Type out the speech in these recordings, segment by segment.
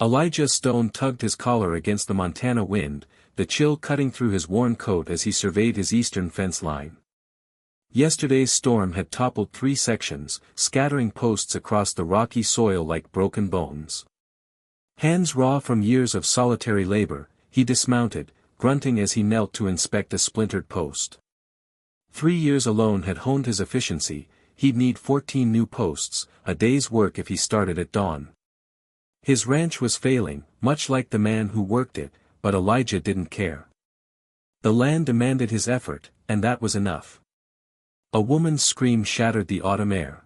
Elijah Stone tugged his collar against the Montana wind, the chill cutting through his worn coat as he surveyed his eastern fence line. Yesterday's storm had toppled 3 sections, scattering posts across the rocky soil like broken bones. Hands raw from years of solitary labor, he dismounted, grunting as he knelt to inspect a splintered post. 3 years alone had honed his efficiency. He'd need 14 new posts, a day's work if he started at dawn. His ranch was failing, much like the man who worked it, but Elijah didn't care. The land demanded his effort, and that was enough. A woman's scream shattered the autumn air.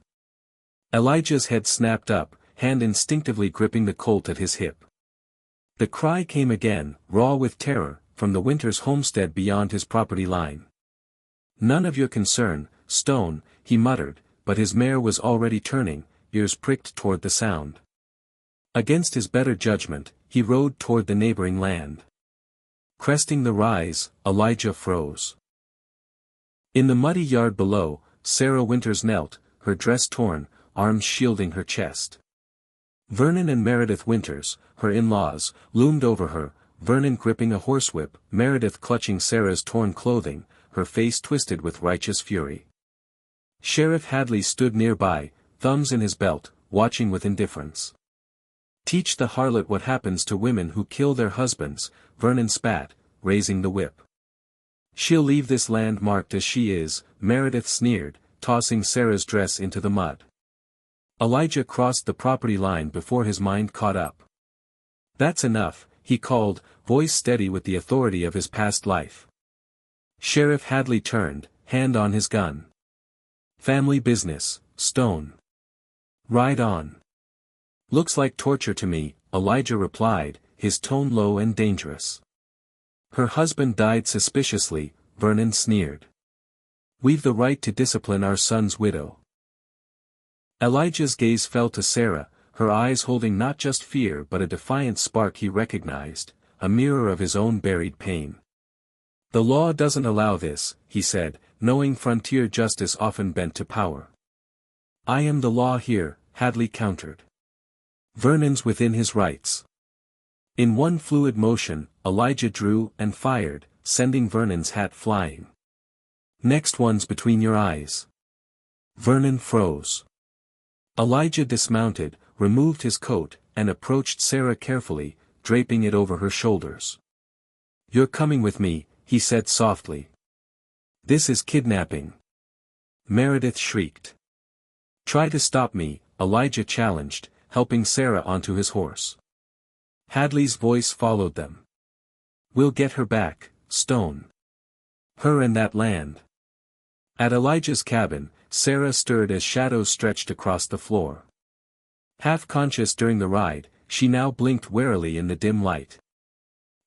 Elijah's head snapped up, hand instinctively gripping the colt at his hip. The cry came again, raw with terror, from the winter's homestead beyond his property line. "None of your concern, Stone," he muttered, but his mare was already turning, ears pricked toward the sound. Against his better judgment, he rode toward the neighboring land. Cresting the rise, Elijah froze. In the muddy yard below, Sarah Winters knelt, her dress torn, arms shielding her chest. Vernon and Meredith Winters, her in-laws, loomed over her, Vernon gripping a horsewhip, Meredith clutching Sarah's torn clothing, her face twisted with righteous fury. Sheriff Hadley stood nearby, thumbs in his belt, watching with indifference. "Teach the harlot what happens to women who kill their husbands," Vernon spat, raising the whip. "She'll leave this land marked as she is," Meredith sneered, tossing Sarah's dress into the mud. Elijah crossed the property line before his mind caught up. "That's enough," he called, voice steady with the authority of his past life. Sheriff Hadley turned, hand on his gun. "Family business, Stone. Ride on." "Looks like torture to me," Elijah replied, his tone low and dangerous. "Her husband died suspiciously," Vernon sneered. "We've the right to discipline our son's widow." Elijah's gaze fell to Sarah, her eyes holding not just fear but a defiant spark he recognized, a mirror of his own buried pain. "The law doesn't allow this," he said, knowing frontier justice often bent to power. "I am the law here," Hadley countered. "Vernon's within his rights." In one fluid motion, Elijah drew and fired, sending Vernon's hat flying. "Next one's between your eyes." Vernon froze. Elijah dismounted, removed his coat, and approached Sarah carefully, draping it over her shoulders. "You're coming with me," he said softly. "This is kidnapping." Meredith shrieked. "Try to stop me," Elijah challenged, helping Sarah onto his horse. Hadley's voice followed them. "We'll get her back, Stone. Her and that land." At Elijah's cabin, Sarah stirred as shadows stretched across the floor. Half conscious during the ride, she now blinked warily in the dim light.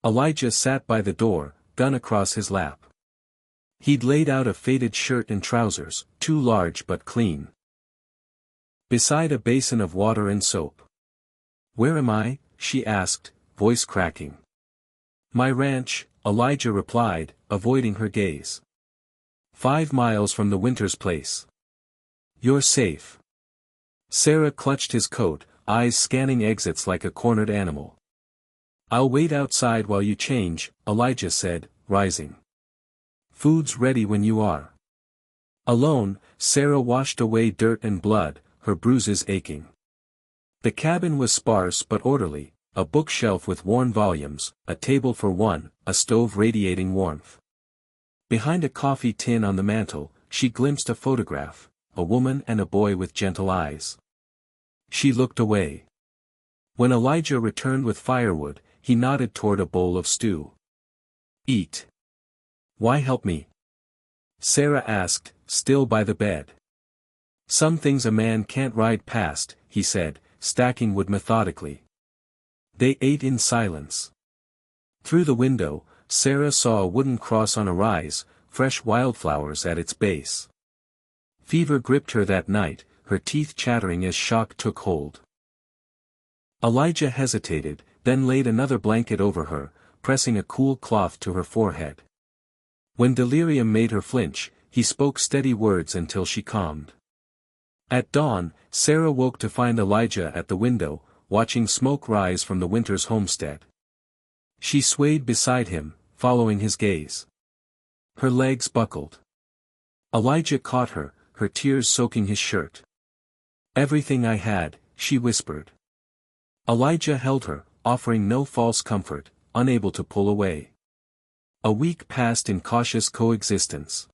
Elijah sat by the door, gun across his lap. He'd laid out a faded shirt and trousers, too large but clean, beside a basin of water and soap. "Where am I?" she asked, voice cracking. "My ranch," Elijah replied, avoiding her gaze. 5 miles from the Winters place. "You're safe." Sarah clutched his coat, eyes scanning exits like a cornered animal. "I'll wait outside while you change," Elijah said, rising. "Food's ready when you are." Alone, Sarah washed away dirt and blood, her bruises aching. The cabin was sparse but orderly, a bookshelf with worn volumes, a table for one, a stove radiating warmth. Behind a coffee tin on the mantel, she glimpsed a photograph, a woman and a boy with gentle eyes. She looked away. When Elijah returned with firewood, he nodded toward a bowl of stew. "Eat." "Why help me?" Sarah asked, still by the bed. "Some things a man can't ride past," he said, stacking wood methodically. They ate in silence. Through the window, Sarah saw a wooden cross on a rise, fresh wildflowers at its base. Fever gripped her that night, her teeth chattering as shock took hold. Elijah hesitated, then laid another blanket over her, pressing a cool cloth to her forehead. When delirium made her flinch, he spoke steady words until she calmed. At dawn, Sarah woke to find Elijah at the window, watching smoke rise from the winter's homestead. She swayed beside him, following his gaze. Her legs buckled. Elijah caught her, her tears soaking his shirt. "Everything I had," she whispered. Elijah held her, offering no false comfort, unable to pull away. A week passed in cautious coexistence.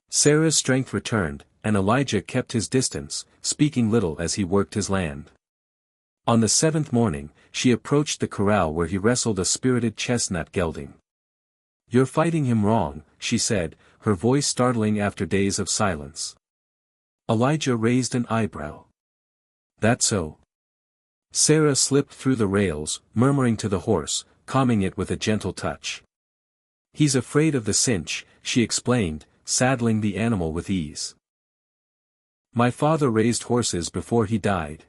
Sarah's strength returned, and Elijah kept his distance, speaking little as he worked his land. On the 7th morning, she approached the corral where he wrestled a spirited chestnut gelding. "You're fighting him wrong," she said, her voice startling after days of silence. Elijah raised an eyebrow. "That so?" Sarah slipped through the rails, murmuring to the horse, calming it with a gentle touch. "He's afraid of the cinch," she explained, saddling the animal with ease. "My father raised horses before he died.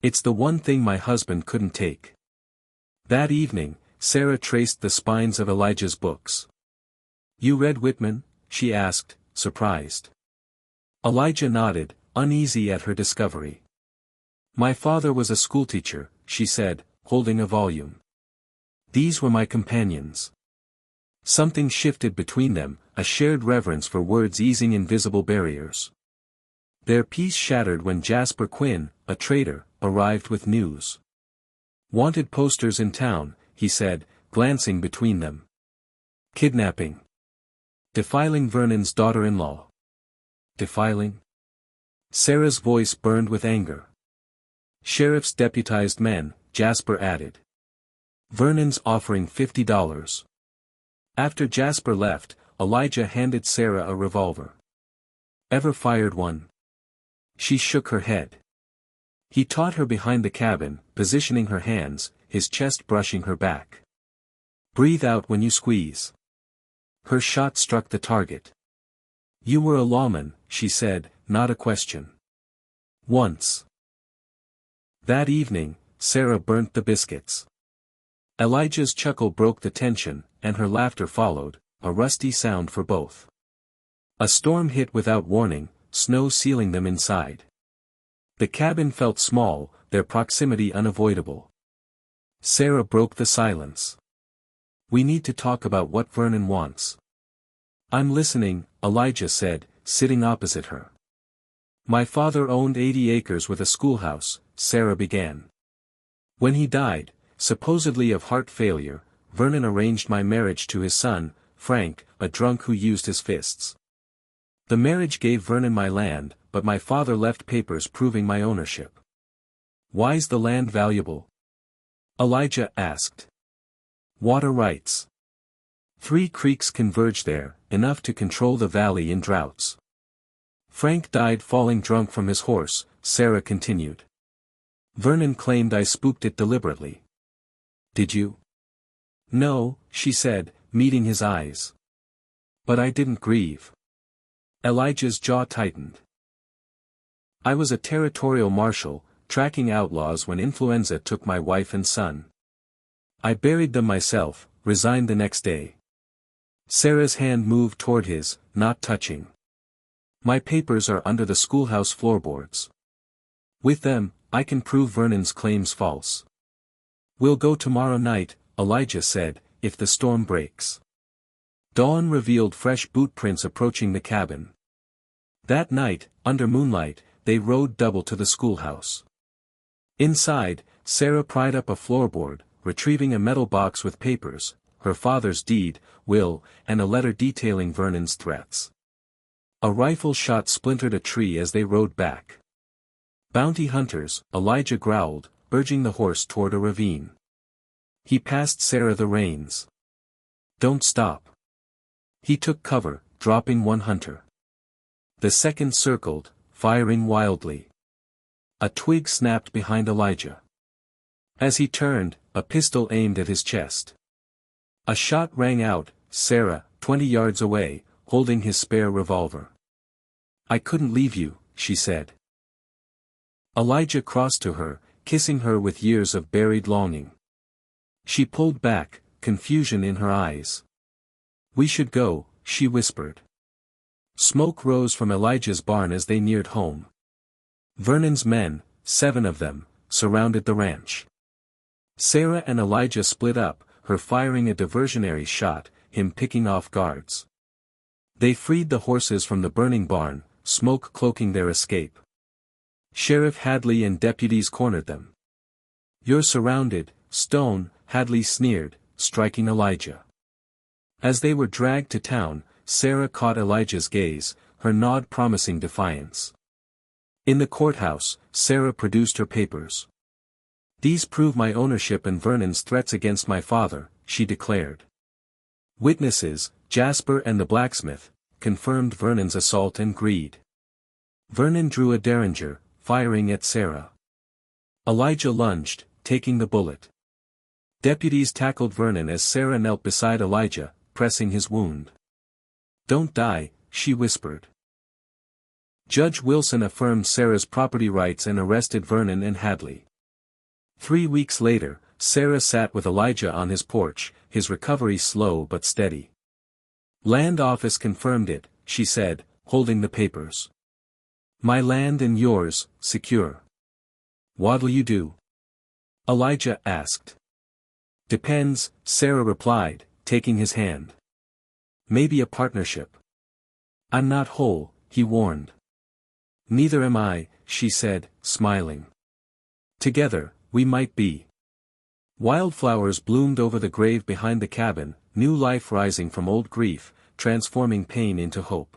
It's the one thing my husband couldn't take." That evening, Sarah traced the spines of Elijah's books. "You read Whitman?" she asked, surprised. Elijah nodded, uneasy at her discovery. "My father was a schoolteacher," she said, holding a volume. "These were my companions." Something shifted between them, a shared reverence for words easing invisible barriers. Their peace shattered when Jasper Quinn, a trader, arrived with news. "Wanted posters in town," he said, glancing between them. "Kidnapping. Defiling Vernon's daughter-in-law." "Defiling?" Sarah's voice burned with anger. "Sheriff's deputized men," Jasper added. "Vernon's offering $50. After Jasper left, Elijah handed Sarah a revolver. "Ever fired one?" She shook her head. He taught her behind the cabin, positioning her hands, his chest brushing her back. "Breathe out when you squeeze." Her shot struck the target. "You were a lawman," she said, not a question. "Once." That evening, Sarah burnt the biscuits. Elijah's chuckle broke the tension, and her laughter followed, a rusty sound for both. A storm hit without warning, snow sealing them inside. The cabin felt small, their proximity unavoidable. Sarah broke the silence. "We need to talk about what Vernon wants." "I'm listening," Elijah said, sitting opposite her. "My father owned 80 acres with a schoolhouse," Sarah began. "When he died, supposedly of heart failure, Vernon arranged my marriage to his son, Frank, a drunk who used his fists. The marriage gave Vernon my land, but my father left papers proving my ownership." "Why's the land valuable?" Elijah asked. "Water rights. 3 creeks converge there, enough to control the valley in droughts." "Frank died falling drunk from his horse," Sarah continued. "Vernon claimed I spooked it deliberately." "Did you?" "No," she said, meeting his eyes. "But I didn't grieve." Elijah's jaw tightened. "I was a territorial marshal, tracking outlaws when influenza took my wife and son. I buried them myself, resigned the next day." Sarah's hand moved toward his, not touching. "My papers are under the schoolhouse floorboards. With them, I can prove Vernon's claims false." "We'll go tomorrow night," Elijah said, "if the storm breaks." Dawn revealed fresh boot prints approaching the cabin. That night, under moonlight, they rode double to the schoolhouse. Inside, Sarah pried up a floorboard, retrieving a metal box with papers, her father's deed, will, and a letter detailing Vernon's threats. A rifle shot splintered a tree as they rode back. "Bounty hunters," Elijah growled, urging the horse toward a ravine. He passed Sarah the reins. "Don't stop." He took cover, dropping one hunter. The second circled, firing wildly. A twig snapped behind Elijah. As he turned, a pistol aimed at his chest. A shot rang out, Sarah, 20 yards away, holding his spare revolver. "I couldn't leave you," she said. Elijah crossed to her, kissing her with years of buried longing. She pulled back, confusion in her eyes. "We should go," she whispered. Smoke rose from Elijah's barn as they neared home. Vernon's men, 7 of them, surrounded the ranch. Sarah and Elijah split up, her firing a diversionary shot, him picking off guards. They freed the horses from the burning barn, smoke cloaking their escape. Sheriff Hadley and deputies cornered them. "You're surrounded, Stone," Hadley sneered, striking Elijah. As they were dragged to town, Sarah caught Elijah's gaze, her nod promising defiance. In the courthouse, Sarah produced her papers. "These prove my ownership and Vernon's threats against my father," she declared. Witnesses, Jasper and the blacksmith, confirmed Vernon's assault and greed. Vernon drew a derringer, firing at Sarah. Elijah lunged, taking the bullet. Deputies tackled Vernon as Sarah knelt beside Elijah, pressing his wound. "Don't die," she whispered. Judge Wilson affirmed Sarah's property rights and arrested Vernon and Hadley. 3 weeks later, Sarah sat with Elijah on his porch, his recovery slow but steady. "Land office confirmed it," she said, holding the papers. "My land and yours, secure." "What'll you do?" Elijah asked. "Depends," Sarah replied, taking his hand. "Maybe a partnership." "I'm not whole," he warned. "Neither am I," she said, smiling. "Together, we might be." Wildflowers bloomed over the grave behind the cabin, new life rising from old grief, transforming pain into hope.